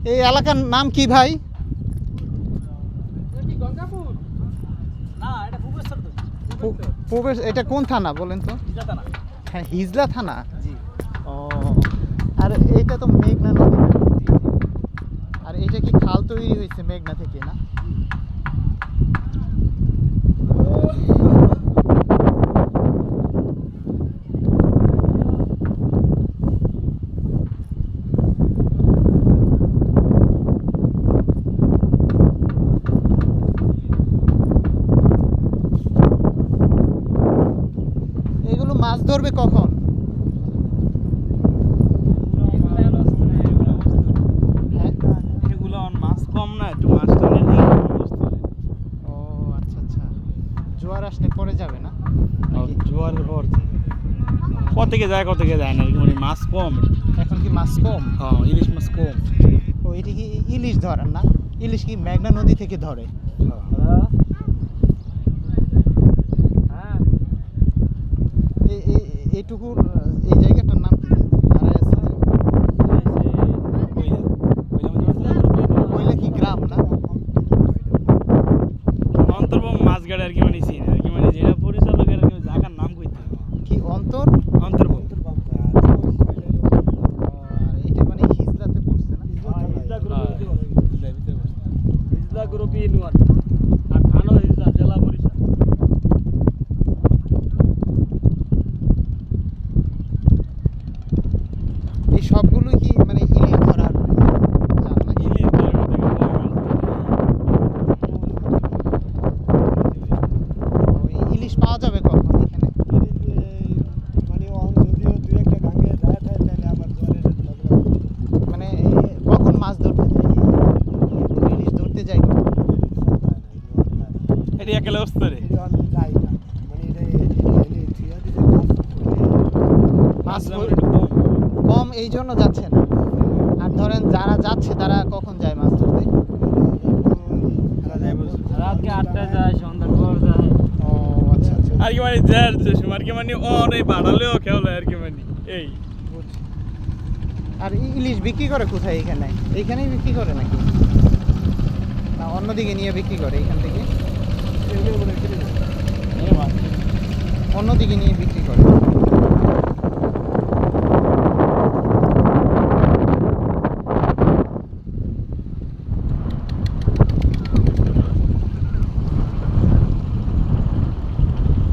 এই এলাকার নাম কি ভাই? এটা কোন থানা বলেন তো? হ্যাঁ, হিজলা থানা। ও, আর এইটা তো মেঘনা নদী না? আর এটা কি খাল তৈরি হয়েছে মেঘনা থেকে না? এগুলো মাছ ধরবে কখন? হ্যাঁ, এগুলো মাছ কম না, একটু মাছ টানের দিকে মাছ ধরে। ও আচ্ছা আচ্ছা, জোয়ার আসলে পরে যাবে না? নাকি? জোয়ারের পর কত থেকে যায় না, মানে মাছ কম। এখন কি মাছ কম? হ্যাঁ, ইলিশ মাছ কম। ও, এটা কি ইলিশ ধরেন না? ইলিশ কি মেঘনা নদী থেকে ধরে? এইটুকু এই জায়গাটার নাম কি? দাঁড়ায় আছে যে কইলা কি গ্রাম না? অন্তর্বম মাছ গাড়ি আর কি, মানে চিনি আর কি, মানে যেটা পরিচালকের আর কি জায়গার নাম কইতে কি অন্তর? অন্তর্বম। আর এটা মানে হিজলাতে পড়ছে না? হিজলা গ্রুপ ইউনিয়ন আর থানা হিজলা, জেলা বরিশাল। এই সবগুলো কি মানে ইলিশ ধরার জাল নাকি? ইলিশ ধরে কত থেকে ওই ইলিশ পাওয়া যাবে কখন এখানে? মানে কখন মাছ ধরতে যায়? ইলিশ ধরতে যায় কখন? এটি একেলে অস্তরে মাছ যেমন একটু কম। কম এই জন্য যাচ্ছে না। আর ধরেন যারা যাচ্ছে তারা কখন যায় মাছ ধরতে? রাতকে 8টায় যায়, সন্ধ্যার পর যায়। ও আচ্ছা আচ্ছা, আর কি মানে যার যে সময় আর কি মানে অনেক বাড়ালেও খেলে আর কি মানে এই। বুঝছি। আর ইলিশ বিক্রি করে কোথায়? এখানে এইখানেই বিক্রি করে নাকি না অন্যদিকে নিয়ে বিক্রি করে? এখান থেকে অন্যদিকে নিয়ে বিক্রি করে?